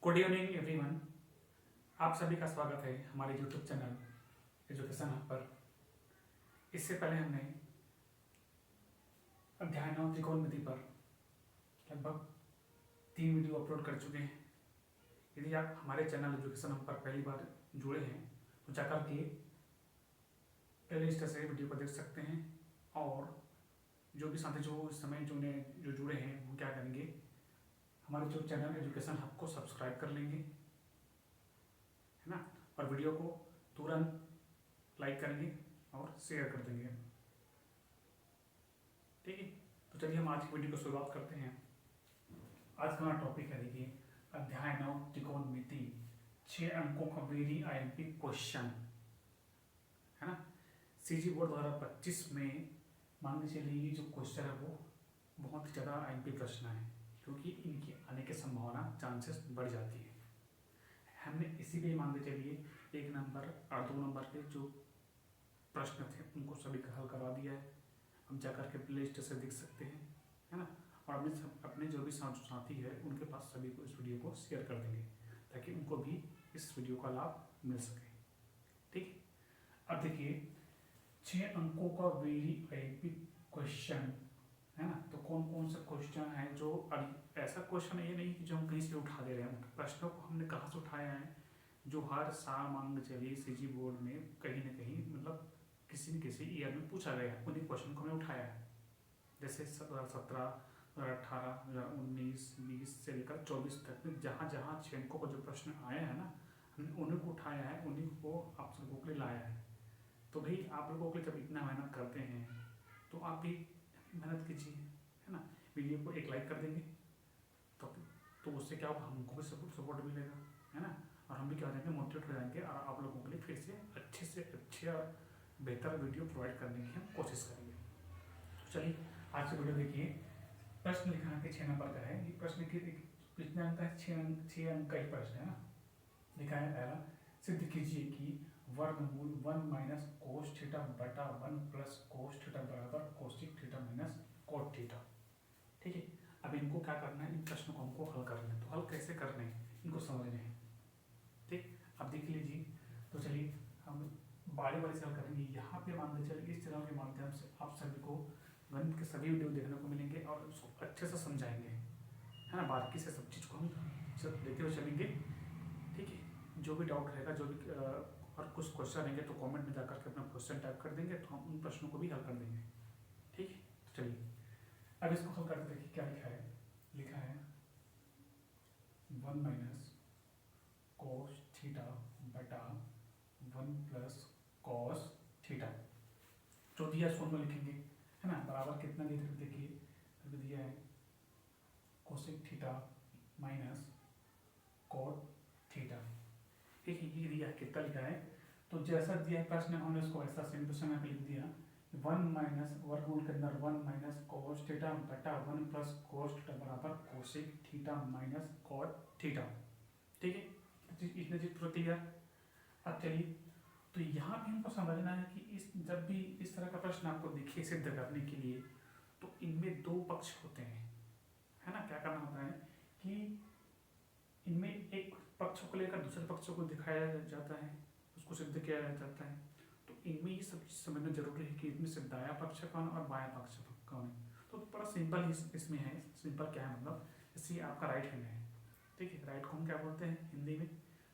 Good evening everyone. आप सभी का स्वागत है हमारे यूट्यूब चैनल एजुकेशन हब पर। इससे पहले हमने अध्याय 9 त्रिकोणमिति पर लगभग 3 वीडियो अपलोड कर चुके हैं। यदि आप हमारे चैनल एजुकेशन हब पर पहली बार जुड़े हैं तो जाकर के प्लेलिस्ट से वीडियो को देख सकते हैं। और जो भी साथी जो इस समय जो जुड़े हैं वो क्या करेंगे, हमारे यूट्यूब चैनल एजुकेशन हब को सब्सक्राइब कर लेंगे, है ना, और वीडियो को तुरंत लाइक करेंगे और शेयर कर देंगे। ठीक है, तो चलिए हम आज की वीडियो को शुरुआत करते हैं। आज का हमारा टॉपिक है, देखिए, अध्याय 9 त्रिकोणमिति, 6 अंकों का वेरी आईएमपी क्वेश्चन, है ना। सीजी बोर्ड 2025 में मान के चलिए ये जो क्वेश्चन है वो बहुत ही ज़्यादा आईएमपी प्रश्न है, क्योंकि इनके आने की संभावना चांसेस बढ़ जाती है। हमने इसीलिए मान के चलिए 1 नंबर और 2 नंबर के जो प्रश्न थे उनको सभी का हल करवा दिया है। हम जाकर के प्ले लिस्ट से देख सकते हैं, है ना। और अपने जो भी साथी है उनके पास सभी को इस वीडियो को शेयर कर देंगे ताकि उनको भी इस वीडियो का लाभ मिल सके। ठीक है, अब देखिए 6 अंकों का वेरी आईएमपी क्वेश्चन, है ना। तो कौन कौन से क्वेश्चन है जो ऐसा क्वेश्चन ये नहीं कि जो हम कहीं से उठा दे रहे हैं, प्रश्नों को हमने कहाँ से उठाया है, जो हर साल मान के चलिए सीजी बोर्ड में कहीं ना कहीं मतलब किसी न किसी ईयर में पूछा गया है, उन्हीं क्वेश्चन को हमने उठाया है। जैसे 2017, 2018, 2019, 20 से लेकर 24 तक में जहाँ जहाँ 6 अंकों का जो प्रश्न आए हैं ना, हमने उन्हीं को उठाया है, उन्हीं को आप सबको के लिए लाया है। तो भाई आप लोगों के लिए जब इतना मेहनत करते हैं तो आप भी मेहनत कीजिए, है ना। वीडियो को एक लाइक कर देंगे तो उससे क्या होगा, हमको भी सपोर्ट मिलेगा, है ना। और हम भी क्या हो जाएंगे, मोटिवेट हो जाएंगे और आप लोगों के लिए फिर से अच्छे और बेहतर वीडियो प्रोवाइड करने की हम कोशिश करेंगे। तो चलिए आज की वीडियो देखिए। प्रश्न लिखा है कि 6 नंबर का है। ये प्रश्न कितने अंक का है, 6 अंक का ही प्रश्न है ना। लिखा है पहला, सिद्ध कीजिए कि वर्गमूल 1 माइनस कोस थीटा बटा 1 प्लस कोस थीटा बराबर cosec theta minus cot theta. ठीक है, अब इनको क्या करना है, इन प्रश्नों को हमको हल करना है। तो हल कैसे करने हैं इनको समझने हैं। ठीक, अब देख लीजिए। तो चलिए हम बारी बारी से हल करेंगे। यहाँ पे मान के चलिए इस चैनल के माध्यम से आप सभी को गणित के सभी वीडियो देखने को मिलेंगे और उसको अच्छे से समझाएंगे, है ना। बारीकी से सब चीज़ को हम देखते हुए चलेंगे। ठीक है, जो भी डाउट रहेगा, जो भी और कुछ क्वेश्चन रहेंगे तो कमेंट में जाकर के अपना क्वेश्चन टाइप कर देंगे, तो हम उन प्रश्नों को भी हल कर देंगे। ठीक है, तो चलिए अब इसको हल करके देखिए क्या लिखा है। लिखा है 1 माइनस कोस थीटा बटा 1 प्लस कॉस थीटा, जो दिया इसको हम लिखेंगे, है ना। बराबर कितना दिया देखिए, दिया है cosec theta minus cot theta. ठीक है, ये दिया है, कितना लिखा है। तो जैसा दिया है प्रश्न हमने उसको ऐसा सिंपल में लिख दिया। 1 माइनस वर्गमूल के अंदर 1 माइनस कोस थीटा बटा 1 प्लस कोस थीटा बराबर cosec theta minus cot theta. ठीक है, इतने चीज पूरा क्लियर। अब चलिए, तो यहाँ भी हमको समझना है कि इस जब भी इस तरह का प्रश्न आपको दिखे सिद्ध करने के लिए, तो इनमें 2 पक्ष होते हैं, है ना। क्या करना होता है कि इनमें एक पक्ष को लेकर दूसरे पक्ष को दिखाया जाता है, उसको सिद्ध किया जाता है। तो इनमें ये सब चीज़ समझना जरूरी है कि इनमें से दाया पक्ष कौन और बाया पक्ष कौन है। तो बड़ा सिंपल ही इसमें है। सिंपल क्या है, मतलब जैसे आपका राइट हैंड है, ठीक है। राइट को हम क्या बोलते हैं हिंदी में,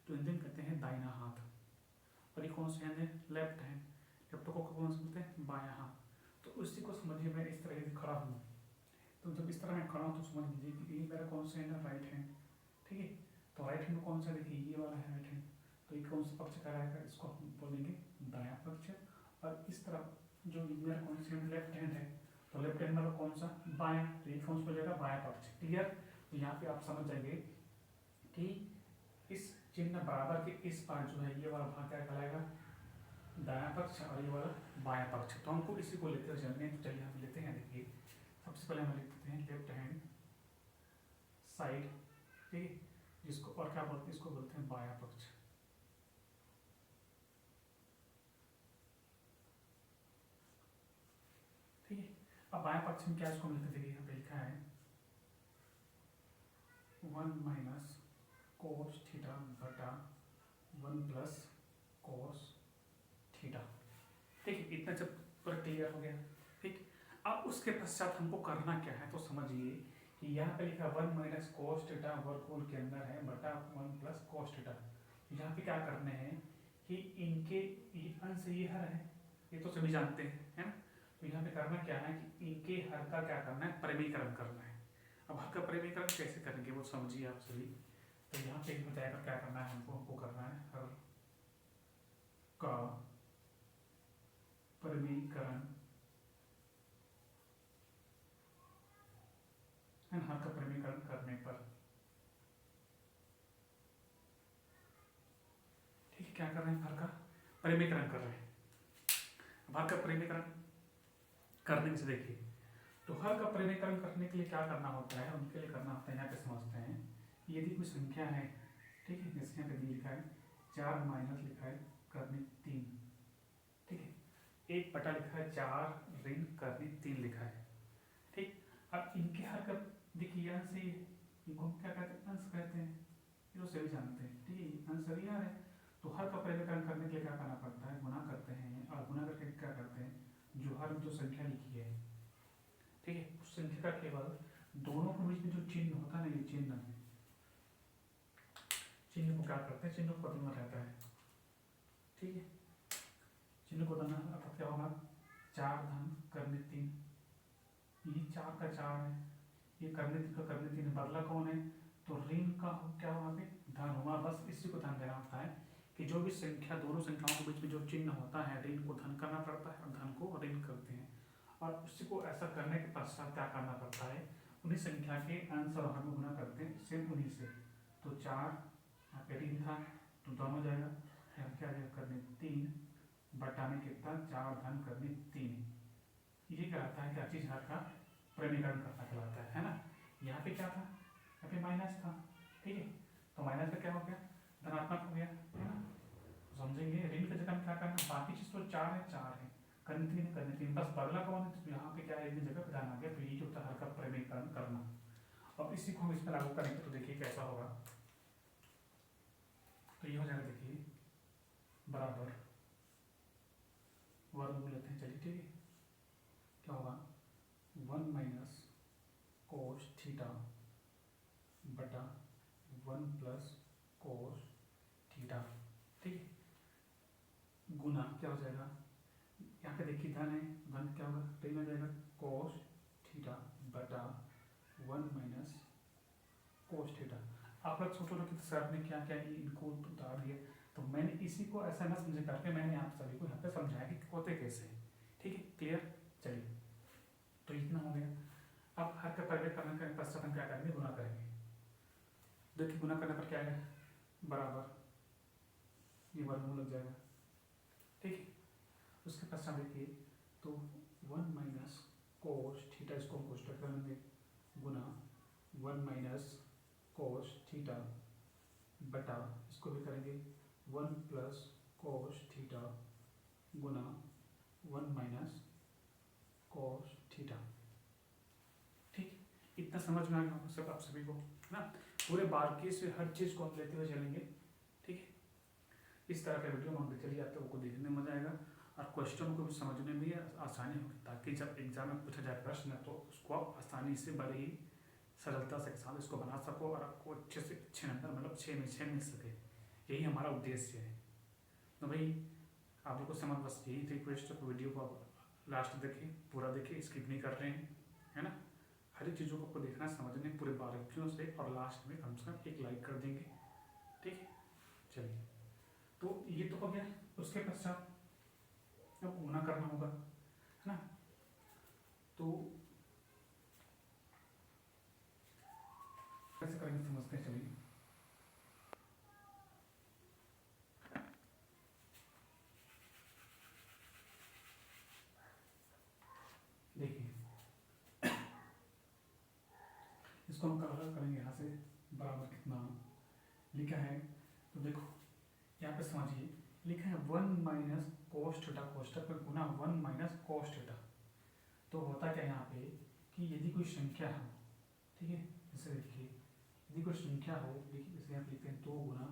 तो हिंदी में कहते हैं दाहिना हाथ। और ये कौन सा हैंड है, लेफ्ट हैंड। लेफ्ट को कौन सा बोलते हैं, बायां हाथ। तो उसी को समझिए, मैं इस तरह से खड़ा हूँ, तो जब इस तरह मैं खड़ा हूँ तो समझ लीजिए कि ये मेरा कौन सा हैंड है, राइट हैंड। ठीक है, तो राइट हैंड में कौन सा, देखिए ये वाला है राइट हैंड। तो ये कौन सा पक्ष कराएगा, इसको हम बोलेंगे दायां पक्ष। और इस तरफ जो मेरा कौन सा लेफ्ट हैंड है, तो लेफ्ट हैंड वाला कौन सा, बायां। तो ये कौन सा बोलेगा, बायां पक्ष। क्लियर। तो यहाँ पे आप समझ जाएंगे कि इस चिन्ह बराबर के इस पार जो है ये वाला भाग क्या कहलाएगा, दायां पक्ष, और ये वाला बायां पक्ष। तो हमको इसी को लेते हुए चलने हैं। तो चलिए हम लेते हैं, देखिए सबसे पहले हम लिखते हैं लेफ्ट हैंड साइड, ठीक है, जिसको और क्या बोलते हैं, इसको बोलते हैं बायां पक्ष। ठीक है, अब बायां पक्ष में क्या इसको मिलता है, देखिए यहाँ पे लिखा है 1 माइनस कोस थीटा बटा 1 प्लस कोस थीटा। ठीक है, इतना जब पूरा क्लियर हो गया। ठीक, अब उसके पश्चात हमको करना क्या है, तो समझिए कि यहाँ पे लिखा 1 माइनस कोस थीटा वर्गमूल के अंदर है बटा 1 प्लस कोस थीटा। यहाँ पे क्या करने हैं कि इनके ये अंश ये हर है, ये तो सभी जानते हैं, है ना। तो यहाँ पे करना क्या है कि इनके हर का क्या करना है, परिमीकरण करना है। अब हर का परिमीकरण कैसे करेंगे वो समझिए आप सभी। तो यहाँ पे बताएगा क्या करना है हमको करना है हर का परिमीकरण, हर का परिमीकरण करने पर, ठीक है, क्या कर रहे हैं, हर का परिमीकरण कर रहे हैं। हर का परिमीकरण करने से देखिए, तो हर का परिमीकरण करने के लिए क्या करना होता है, उनके लिए करना होता है, यहाँ पे समझते हैं। यदि कोई संख्या है, ठीक है, जैसे यहाँ पे लिखा है 4 माइनस लिखा है करने 3, ठीक है, 1 बटा लिखा है 4 ऋण करने 3 लिखा है। ठीक, अब इनके हर का देखिए अंश से इनको हम क्या कहते हैं, अंश कहते हैं, ये तो सभी जानते हैं। ठीक है, अंश सभी आ रहे हैं। तो हर का परिमीकरण करने के लिए क्या करना पड़ता है, गुना करते हैं, और गुना करके क्या करते हैं, जो हर जो संख्या लिखी है, ठीक है, उस संख्या का केवल दोनों के बीच में जो चिन्ह होता है ना, ये चिन्ह को क्या करते हैं, चिन्ह को बदलना रहता है। ठीक है, चिन्ह को बदलना, अब क्या होगा, 4 धन करने 3, ये 4 का 4 है, ये करने 3 का करने 3 बदला कौन है, तो ऋण का क्या हुआ पे धन हुआ। बस इसी को ध्यान देना होता है कि जो भी संख्या, दोनों संख्याओं के बीच में जो चिन्ह होता है, ऋण को धन करना पड़ता है और धन को ऋण करते हैं। और उसी को ऐसा करने के पश्चात क्या करना पड़ता है, उन्हीं संख्या के अंश और हर में गुना करते हैं, सेम उन्हीं से। तो 4 यहाँ पे ऋण था तो दोनों जाएगा, यहाँ क्या जाएगा करने 3 बटा में कितना 4 धन करने 3। ये कहलाता है कि हर चीज हर का परिमीकरण करना कहलाता है ना। यहाँ पे क्या था, यहाँ पे माइनस था, ठीक है, तो माइनस का क्या हो गया, धनात्मक हो गया, है ना। समझेंगे, ऋण की जगह क्या करना, बाकी चीज तो 4 है, 4 है, करने 3 बस बदला कौन है, तो यहाँ पे क्या है, जगह विधान आ गया। तो ये होता है हर का परिमीकरण करना। अब इसी को हम इसमें लागू करेंगे तो देखिए कैसा होगा। तो ये हो जाएगा, देखिए बराबर वर्गमूल लेते हैं, चलिए, ठीक है, क्या होगा 1 माइनस कोस थीटा बटा 1 प्लस कोस थीटा, ठीक है, गुना क्या हो जाएगा, यहाँ पे देखिए धन है, धन क्या होगा, ऋण हो जाएगा कोस थीटा बटा 1 माइनस कोस थीटा। आप लोग सोचो ना कि सर ने क्या क्या इनको उतार दिया, तो मैंने इसी को ऐसा ना समझे करके मैंने आप सभी को यहाँ पे समझाया कि होते कैसे। ठीक है, क्लियर, चलिए, तो इतना हो गया। अब हर का परिमीकरण करने पश्चात हम क्या करेंगे, गुना करेंगे। देखिए गुना करने पर क्या है, बराबर ये वर्गमूल लग जाएगा, ठीक है। उसके पश्चात देखिए, तो 1 माइनस कोस थीटा, इसको हम कोष्टक करेंगे, गुना 1 माइनस कोस थीटा बटा, इसको भी करेंगे 1 प्लस कोस थीटा गुना 1 माइनस कोस थीटा। ठीक, इतना समझ में आ गया सब आप सभी को ना। पूरे बारीकी से हर चीज को हम लेते हुए चलेंगे, ठीक है। इस तरह का वीडियो मान के चलिए, आप लोगों को देखने में मजा आएगा और क्वेश्चन को भी समझने में आसानी होगी, ताकि जब एग्जाम में पूछा जाए प्रश्न तो उसको आप आसानी से बड़े ही सरलता से साथ इसको बना सको और आपको अच्छे से अच्छे नंबर, मतलब 6 में 6 मिल सके। यही हमारा उद्देश्य है। तो भाई आप लोग को समझ, बस यही रिक्वेस्ट है, वीडियो को आप लास्ट देखिए, पूरा देखिए, स्किप नहीं कर रहे हैं, है ना। हर एक चीज़ों को आपको देखना, समझने पूरे बारीकियों से, और लास्ट में कम से कम एक लाइक कर देंगे, ठीक है। चलिए, तो ये तो हो गया। उसके पश्चात अब गुना करना होगा, है ना। तो कैसे करेंगे समझते हैं, चलिए। देखिए इसको हम कलर करेंगे, यहाँ से बराबर कितना लिखा है, तो देखो यहाँ पे समझिए, लिखा है 1 माइनस कोस थीटा, कोष्टक में गुना 1 माइनस कोस थीटा। तो होता क्या यहाँ पे कि यदि कोई संख्या है, ठीक है, जैसे देखिए यदि कोई संख्या हो, देखिए इसे आप लिखते हैं 2 गुना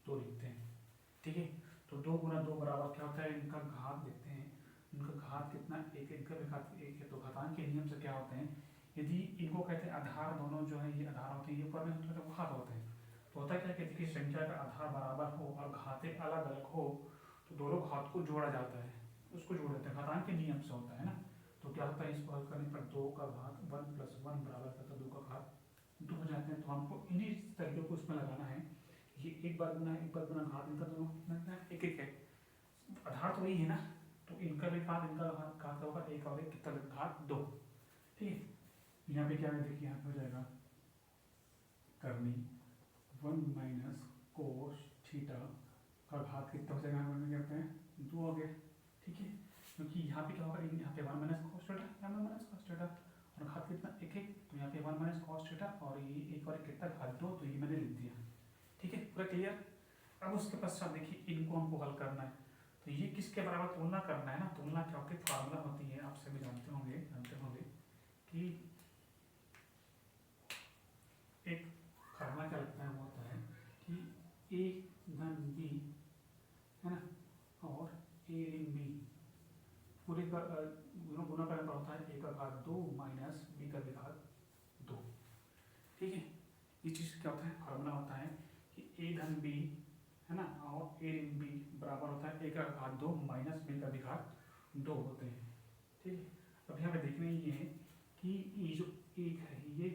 2 लिखते हैं, ठीक है। तो 2 गुना 2 बराबर क्या होता है, इनका घात देखते हैं, इनका घात कितना, एक, इनका भी घात 1 है। तो घातांक के नियम से क्या होते हैं, यदि इनको कहते हैं आधार, दोनों जो है ये आधार होते हैं, ये ऊपर में होते हैं तो घात होते हैं। तो होता क्या है कि देखिए संख्या का आधार बराबर हो और घातें अलग अलग हो तो दोनों घात को जोड़ा जाता है, उसको जोड़ देते हैं, घातांक के नियम से होता है ना। तो क्या होता है, इसको हल करने पर 2 का घात 1 प्लस 1 बराबर करता 2 का घात 2 हो जाते हैं। तो हमको इन्हीं तरीकों को इसमें लगाना है, ये एक बार गुना घात, इनका दोनों एक एक है, आधार तो वही है ना, तो इनका भी घात इनका घात होगा 1 और 1 कितना घात 2, ठीक है। यहाँ पे क्या है, देखिए यहाँ पे हो जाएगा करनी 1 माइनस कोस थीटा का घात कितना हो जाएगा, हम कहते हैं 2 हो गया, ठीक है। क्योंकि यहाँ पे क्या होगा, यहाँ पे 1 माइनस कोस थीटा, यहाँ 1 माइनस कोस थीटा और घात कितना 1 1, तो यहाँ पे 1 माइनस कोस थीटा और ये 1 और 1 कितना घात 2, तो ये मैंने लिख दिया, ठीक है, पूरा क्लियर। अब उसके पश्चात देखिए इनको हमको हल करना है, तो ये किसके बराबर तुलना करना है ना, तुलना क्या होती है, फार्मूला होती है, आप सभी जानते होंगे कि एक फार्मूला क्या लगता है, वो होता है कि ए धन बी है ना, और ए ऋण बी पूरे का गुना करने पर होता है ए का घात 2 माइनस बी का भी घात 2, ठीक है। ये चीज़ क्या होता है, फार्मूला होता है कि ए धन बी है ना, और ए ऋण बी बराबर होता है ए का घात 2 माइनस बी का भी घात 2 होते हैं, ठीक है। अब यहाँ पे देखना ये है कि ये जो एक है ये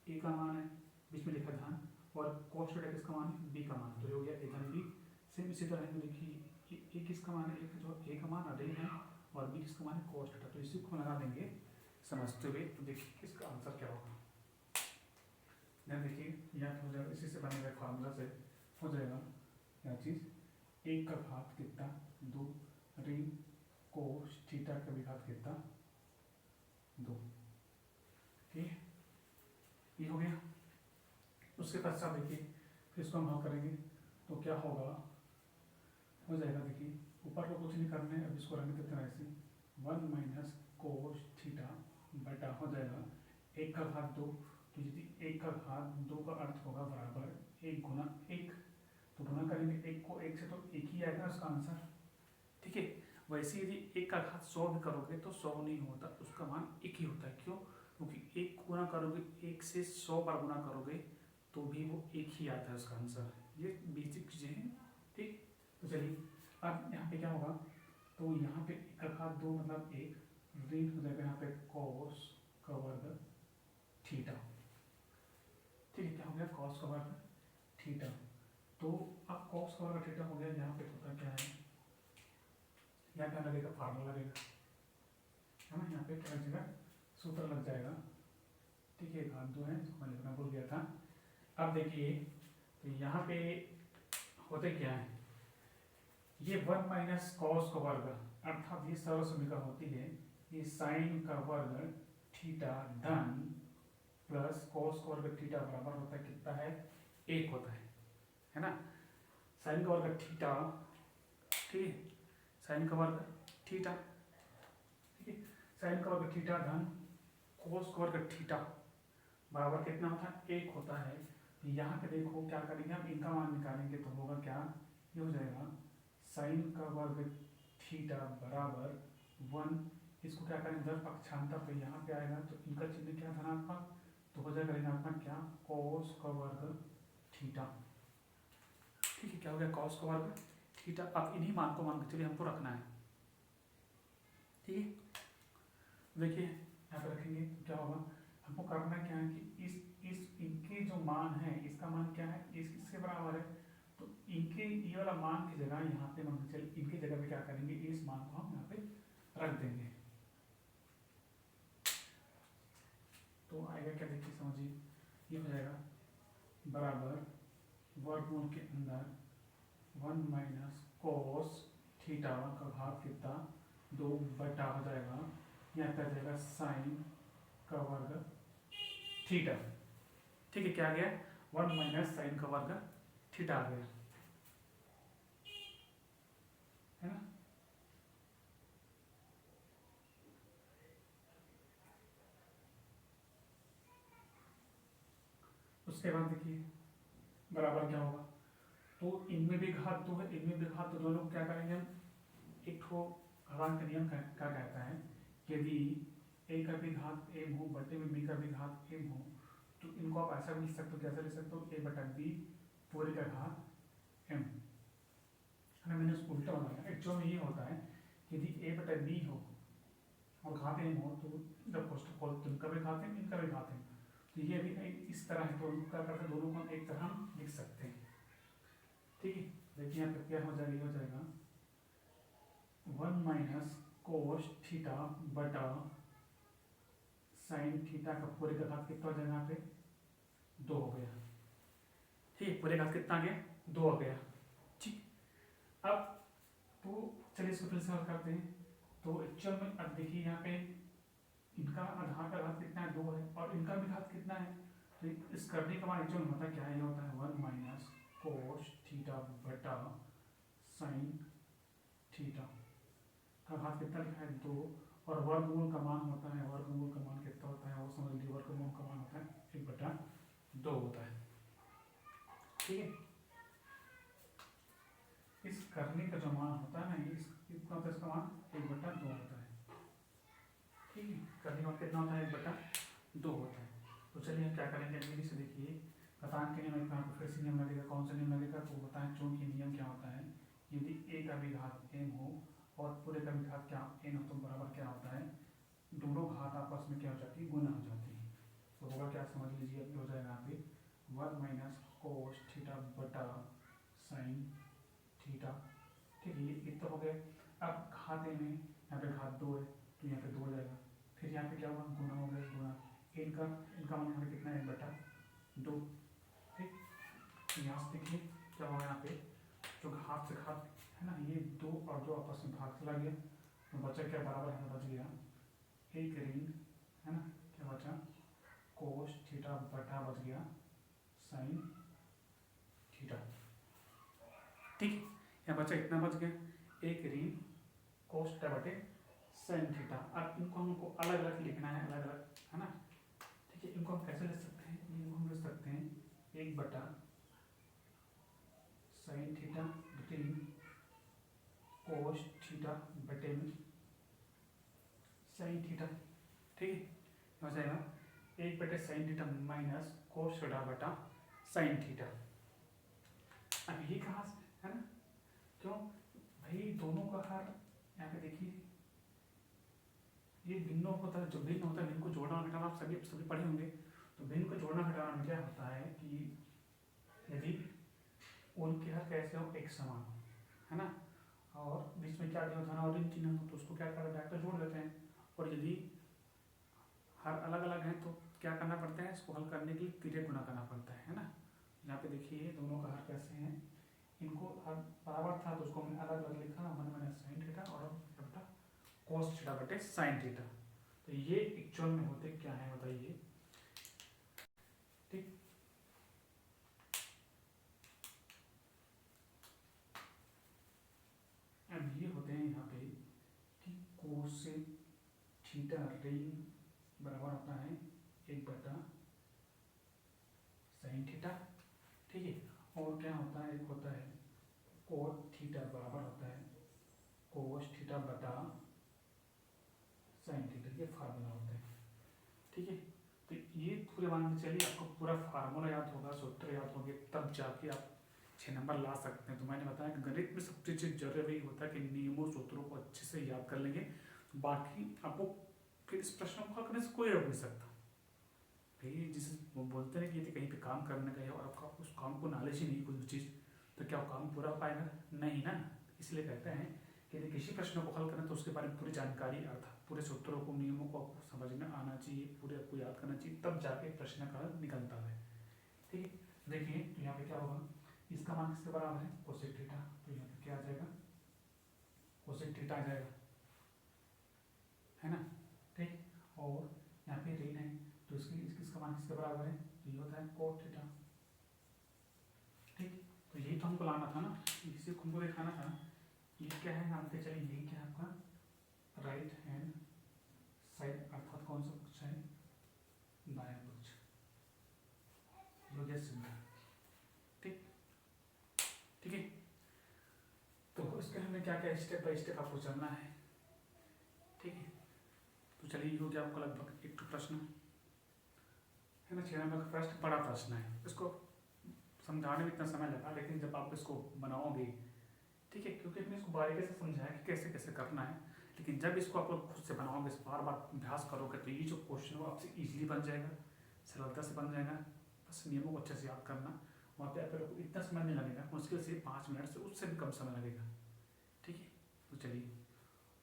ए का मान है, बीच में लिखा धन, और cos थीटा किसका मान है, बी का मान, तो ये हो गया ए धन बी। सेम इसी तरह में देखिए ए किसका मान है, एक जो ए का मान ऋण है और बी किसका मान है cos थीटा, तो इसी को लगा देंगे समझते हुए। तो देखिए इसका आंसर क्या होगा, यहाँ देखिए यहाँ हो जाएगा, इसी से बने हुए फार्मूला से हो जाएगा क्या चीज़, एक का घात कितना 2 ऋण कोस थीटा का भी घात कितना 2, ठीक है, ये हो गया। उसके पश्चात देखिए फिर इसको हम हल करेंगे तो क्या होगा, हो जाएगा देखिए ऊपर को कुछ नहीं करना है, अब इसको रंग देते हैं ऐसे 1 माइनस कोस थीटा बटा हो जाएगा 1 का घात 2, तो यदि 1 का घात 2 का अर्थ होगा बराबर 1 गुना 1, तो गुना करेंगे 1 को 1 से तो 1 ही आएगा उसका आंसर, ठीक है। वैसे यदि 1 का घात 100 भी करोगे तो 100 नहीं होता, उसका मान 1 ही होता है, क्यों, क्योंकि 1 गुना करोगे 1 से 100 बार गुना करोगे तो भी वो 1 ही आता है उसका आंसर, ये बेसिक चीज़ें हैं, ठीक। तो चलिए अब यहाँ पे क्या होगा, तो यहाँ पे 1 का घात 2 मतलब 1 ऋण हो जाएगा यहाँ पे कॉस का वर्ग थीटा, ठीक है, क्या हो गया कॉस का वर्ग थीटा। तो अब कॉस का वर्ग थीटा हो गया, यहाँ पे होता क्या है, यहाँ क्या लगेगा, फार्मूला लगेगा है ना, यहाँ पे क्या लगेगा, सूत्र लग जाएगा, ठीक है, घात 2 है, इसको मैं लिखना भूल गया था। अब देखिए तो यहाँ पे होते क्या है, ये 1 माइनस कॉस का वर्ग, अर्थात ये सरल समीकरण होती है, ये साइन का वर्ग थीटा धन प्लस कॉस का वर्ग थीटा बराबर होता है कितना है, 1 होता है ना। साइन का वर्ग थीटा, ठीक है, साइन का वर्ग थीटा, ठीक है, साइन का वर्ग थीटा धन कोस का वर्ग थीटा बराबर कितना होता है, 1 होता है। यहाँ पे देखो क्या करेंगे, हम इनका मान निकालेंगे तो होगा क्या, ये हो जाएगा साइन का वर्ग थीटा बराबर 1, इसको क्या करें इधर पक्षांतर, तो यहाँ पे आएगा तो इनका चिन्ह क्या धनात्मक, तो हो जाएगा ऋणात्मक क्या, कोस का वर्ग थीटा, ठीक है, क्या हो गया कॉस का वर्ग थीटा। अब इन्हीं मान को मान के चलिए हमको रखना है, ठीक है। देखिए यहाँ पे रखेंगे तो क्या होगा, हमको करना क्या है कि इस इनके जो मान है इसका मान क्या है, इसके बराबर है, तो इनके ये वाला मान की जगह यहाँ पे मान चल इनकी जगह पे क्या करेंगे, इस मान को हम यहाँ पे रख देंगे, तो आएगा क्या देखिए समझिए, ये हो जाएगा बराबर वर्गमूल के अंदर 1 माइनस कोस थीटा का घात कितना 2 बटा हो जाएगा, यहाँ पे आ जाएगा साइन का वर्ग थीटा, ठीक है, क्या आ गया 1 माइनस साइन का वर्ग थीटा आ गया, है ना। उसके बाद देखिए बराबर क्या होगा, तो इनमें भी घात 2 है, इनमें भी घात, तो दोनों को क्या करेंगे हम, एक ठो हवान का नियम क्या कहता है, यदि a का भी घात m हो बटे में b का भी घात m हो, तो इनको आप ऐसा भी लिख सकते हो, कैसे लिख सकते हो, a बटा b पूरे का घात m है ना। मैंने उसको उल्टा बनाया, एक्चुअल में ये होता है यदि a बटा b हो और घात m हो, तो जब फर्स्ट ऑफ ऑल इनका भी घात m इनका भी घात m, तो ये भी इस तरह है, तो क्या करते हैं, दोनों को हम एक तरह हम लिख सकते हैं। ठीक है, देखिए यहाँ पे क्या हो जाएगा, ये हो जाएगा 1 माइनस कोस थीटा बटा साइन थीटा का पूरे का घात कितना हो जाएगा, यहाँ पे 2 हो गया। ठीक है, पूरे घात कितना आ गया, 2 आ गया। ठीक, अब तो चलिए इसको फिर से हल करते हैं। तो एक्चुअल में अब देखिए यहाँ पे इनका आधार का घात कितना है, 2 है, और इनका भी घात कितना है, तो इस करने के बाद एक्चुअल में होता क्या है, ये होता है 1 माइनस कोस थीटा बटा साइन थीटा का घात कितना लिखा है, 2, और वर्गमूल का मान होता है, वर्गमूल का मान कितना होता है वो समझ लीजिए, वर्गमूल का मान होता है 1/2 होता है। ठीक है, इस करने का जो मान होता है ना, इस कितना होता है, इसका मान 1/2 होता है। ठीक है, करने का मान कितना होता है, 1/2 होता है। तो चलिए हम क्या करेंगे, जल्दी से देखिए घातांक के नियम, यहाँ पर फिर से नियम लगेगा, कौन सा नियम लगेगा, तो होता है चूंकि नियम क्या होता है, यदि a का भी घात m हो और पूरे का भी घात क्या n हो, तो बराबर क्या होता है, दोनों घात आपस में क्या हो जाती है, गुना हो जाती है। तो होगा क्या, समझ लीजिए, अब हो जाएगा यहाँ पे 1 माइनस कोस थीटा बटा साइन थीटा। ठीक है, ये इतना हो गया। अब घात m है, यहाँ पे घात 2 है, तो यहाँ पे 2 हो जाएगा, फिर यहाँ पे क्या हुआ, गुना हो गया, गुना इनका मान यहाँ पे कितना है, 1/2। ठीक, यहाँ से देखिए क्या होगा, यहाँ पे जो घात से घात है ना, ये 2 और 2 आपस में भाग चला गया, तो बचा क्या, बराबर यहाँ बच गया एक ऋण, है ना, क्या बचा, कोस थीटा बटा बच गया साइन थीटा। ठीक है, यहाँ बचा इतना बच गया, एक ऋण कोस थीटा बटे साइन थीटा। अब इनको हमको अलग अलग लिखना है, अलग अलग, है ना। ठीक है, इनको हम कैसे लिख सकते हैं, इनको हम लिख सकते हैं 1 बटा साइन थीटा बटे कोस थीटा बटे साइन थीटा। ठीक है, हो जाएगा 1 बटे sine theta minus cos theta बटा साइन थीटा। अब ये कहाँ से है ना, क्यों भाई, दोनों का हर यहाँ पे देखिए ये भिन्न होता है, जो भिन्न होता है भिन्न को जोड़ना घटाना आप सभी पढ़े होंगे। तो भिन्न को जोड़ना घटाना में क्या होता है कि यदि उनके हर कैसे हो, एक समान हो, है ना, और बीच में क्या दिया होता है ना, और इन चिन्ह हो, तो उसको क्या करते हैं, जोड़ देते हैं। और यदि हर अलग अलग हैं तो क्या करना पड़ता है, इसको हल करने के लिए तिर्यक गुणा करना पड़ता है ना। यहाँ पे देखिए दोनों का हर कैसे हैं, इनको हर बराबर था तो उसको हमने अलग अलग लिखा, 1 माइनस साइन थीटा और बटा कोस थीटा बटे साइन थीटा। तो ये एक्चुअल में होते क्या है बताइए। ठीक, अब ये होते हैं यहाँ पे कि कोसेक थीटा ऋण बराबर होता है 1 बटा साइन थीटा। ठीक है, और क्या होता है, एक होता है कोस थीटा बराबर होता है कोस थीटा बटा साइन थीटा, ये फार्मूला होता है। ठीक है, तो ये पूरे मान के चलिए आपको पूरा फार्मूला याद होगा, सूत्र याद होंगे, तब जाके आप 6 नंबर ला सकते हैं। तो मैंने बताया कि गणित में सबसे चीज जरूरी होता है कि नियमों सूत्रों को अच्छे से याद कर लेंगे, बाकी आपको फिर इस प्रश्न को हल करने से कोई रोक नहीं सकता। भाई जिसे वो बोलते हैं कि यदि कहीं पे काम करने गए और आपका उस काम को नॉलेज ही नहीं कोई भी चीज़, तो क्या वो काम पूरा हो पाएगा, नहीं ना। इसलिए कहते हैं कि यदि किसी प्रश्न को हल करें तो उसके बारे में पूरी जानकारी, अर्थात पूरे सूत्रों को, नियमों को आपको समझ में आना चाहिए, पूरे आपको याद करना चाहिए, तब जाके प्रश्न का हल निकलता है। ठीक है, देखिए तो यहाँ पे क्या होगा, इसका मान किसके बराबर है, कोसेक थीटा, तो यहाँ पे क्या आ जाएगा, कोसेक थीटा आ जाएगा, है ना। ठीक, और यहाँ पे ऋण है तो इसका मान किसके बराबर है, तो ये होता है कोस थीटा। ठीक, तो यही तो हमको लाना था ना, इसी को हमको दिखाना था। ये क्या है, मान के चलिए यही क्या है आपका राइट हैंड साइड, अर्थात कौन सा पक्ष है, दायां पक्ष। हो गया क्या क्या स्टेप बाय स्टेप आपको चलना है, ठीक है। तो चलिए ये हो गया आपका लगभग एक प्रश्न है ना। 6 नंबर का फर्स्ट बड़ा प्रश्न है, इसको समझाने में इतना समय लगा, लेकिन जब आप इसको बनाओगे, ठीक है, क्योंकि हमने इसको बारीकी से समझाया कि कैसे कैसे करना है, लेकिन जब इसको आप लोग खुद से बनाओगे, बार बार अभ्यास करोगे, तो ये जो क्वेश्चन वो आपसे ईजिली बन जाएगा, सरलता से बन जाएगा। बस नियमों को अच्छे से याद करना, वहाँ पे आपको इतना समय नहीं लगेगा, मुश्किल से 5 मिनट से उससे भी कम समय लगेगा, ठीक है। तो चलिए,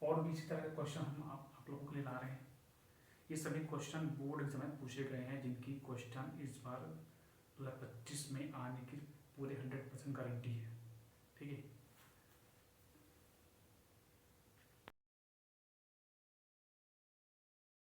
और भी इसी तरह के क्वेश्चन हम आप लोगों के लिए ला रहे हैं। ये सभी क्वेश्चन बोर्ड एग्जाम में पूछे गए हैं, जिनकी क्वेश्चन इस बार 2025 में आने की पूरे 100% गारंटी है, ठीक है।